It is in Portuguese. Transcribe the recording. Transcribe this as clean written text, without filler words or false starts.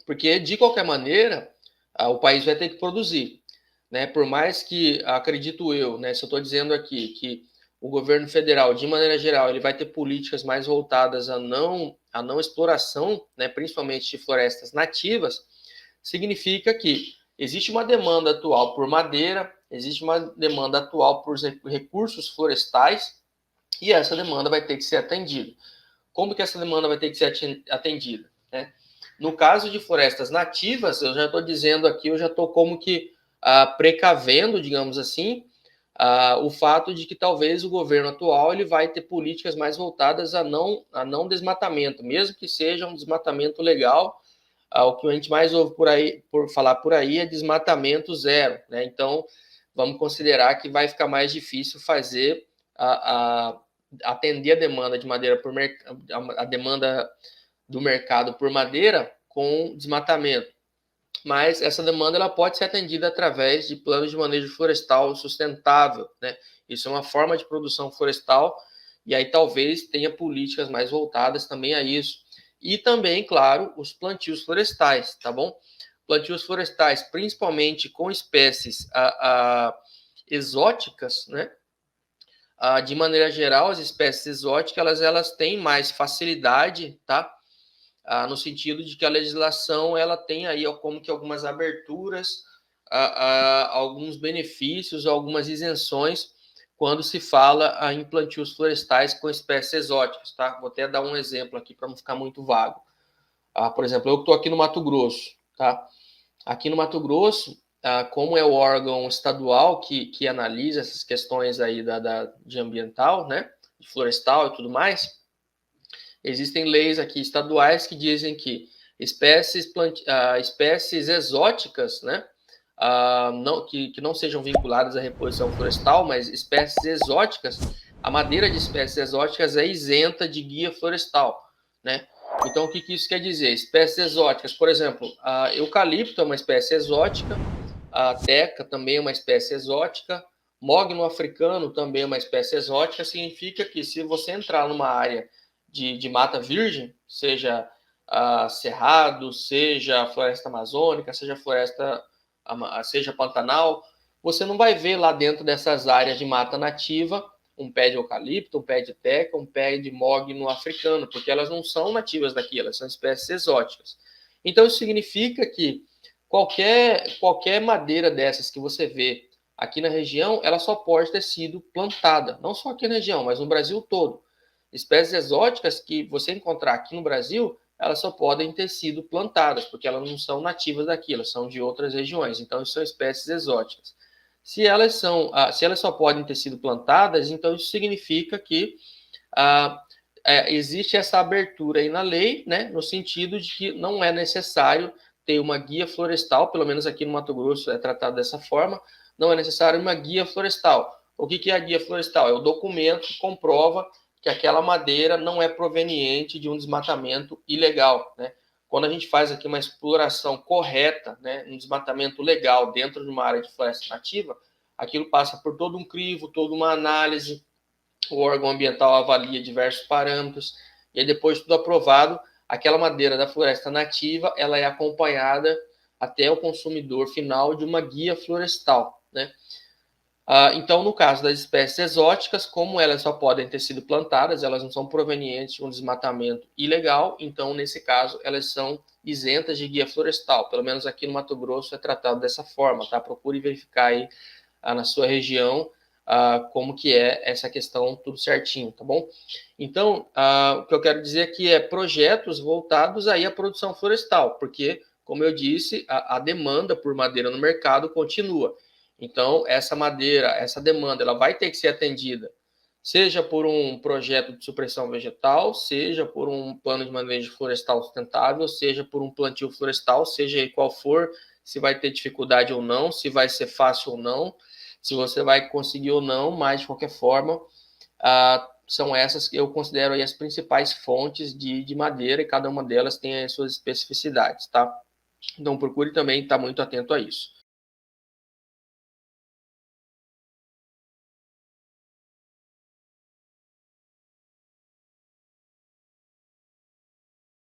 Porque, de qualquer maneira, o país vai ter que produzir, né? Por mais que, acredito eu, né, se eu estou dizendo aqui que o governo federal, de maneira geral, ele vai ter políticas mais voltadas à não exploração, né, principalmente de florestas nativas, significa que existe uma demanda atual por madeira, existe uma demanda atual por recursos florestais, e essa demanda vai ter que ser atendida. Como que essa demanda vai ter que ser atendida, né? No caso de florestas nativas, eu já estou dizendo aqui, eu já estou como que precavendo, digamos assim, o fato de que talvez o governo atual ele vai ter políticas mais voltadas a não desmatamento, mesmo que seja um desmatamento legal. O que a gente mais ouve por falar por aí é desmatamento zero, né? Então, vamos considerar que vai ficar mais difícil fazer atender a demanda de madeira a demanda do mercado por madeira com desmatamento. Mas essa demanda ela pode ser atendida através de planos de manejo florestal sustentável, né? Isso é uma forma de produção florestal e aí talvez tenha políticas mais voltadas também a isso. E também, claro, os plantios florestais, tá bom? Plantios florestais, principalmente com espécies exóticas, né? De maneira geral, as espécies exóticas elas têm mais facilidade, tá? No sentido de que a legislação ela tem aí como que algumas aberturas, alguns benefícios, algumas isenções quando se fala em plantios florestais com espécies exóticas, tá? Vou até dar um exemplo aqui para não ficar muito vago. Por exemplo, eu estou aqui no Mato Grosso, tá? Aqui no Mato Grosso, como é o órgão estadual que analisa essas questões aí de ambiental, né? De florestal e tudo mais, existem leis aqui estaduais que dizem que espécies exóticas, né? Que não sejam vinculadas à reposição florestal, mas espécies exóticas, a madeira de espécies exóticas é isenta de guia florestal, né? Então, o que isso quer dizer? Espécies exóticas, por exemplo, a eucalipto é uma espécie exótica, a teca também é uma espécie exótica, mogno africano também é uma espécie exótica, significa que se você entrar numa área de mata virgem, seja cerrado, seja floresta amazônica, seja pantanal, você não vai ver lá dentro dessas áreas de mata nativa um pé de eucalipto, um pé de teca, um pé de mogno africano, porque elas não são nativas daqui, elas são espécies exóticas. Então, isso significa que qualquer madeira dessas que você vê aqui na região, ela só pode ter sido plantada, não só aqui na região, mas no Brasil todo. Espécies exóticas que você encontrar aqui no Brasil, elas só podem ter sido plantadas, porque elas não são nativas daqui, elas são de outras regiões, então são espécies exóticas. Se elas só podem ter sido plantadas, então isso significa que existe essa abertura aí na lei, né, no sentido de que não é necessário ter uma guia florestal, pelo menos aqui no Mato Grosso é tratado dessa forma, não é necessário uma guia florestal. O que é a guia florestal? É o documento que comprova que aquela madeira não é proveniente de um desmatamento ilegal, né? Quando a gente faz aqui uma exploração correta, né, um desmatamento legal dentro de uma área de floresta nativa, aquilo passa por todo um crivo, toda uma análise, o órgão ambiental avalia diversos parâmetros, e aí depois de tudo aprovado, aquela madeira da floresta nativa, ela é acompanhada até o consumidor final de uma guia florestal, né? Então, no caso das espécies exóticas, como elas só podem ter sido plantadas, elas não são provenientes de um desmatamento ilegal, então, nesse caso, elas são isentas de guia florestal. Pelo menos aqui no Mato Grosso é tratado dessa forma, tá? Procure verificar aí na sua região como que é essa questão tudo certinho, tá bom? Então, o que eu quero dizer aqui é projetos voltados aí à produção florestal, porque, como eu disse, a demanda por madeira no mercado continua. Então, essa madeira, essa demanda, ela vai ter que ser atendida, seja por um projeto de supressão vegetal, seja por um plano de manejo florestal sustentável, seja por um plantio florestal, seja qual for, se vai ter dificuldade ou não, se vai ser fácil ou não, se você vai conseguir ou não, mas de qualquer forma, são essas que eu considero aí as principais fontes de madeira e cada uma delas tem as suas especificidades, tá? Então procure também estar muito atento a isso.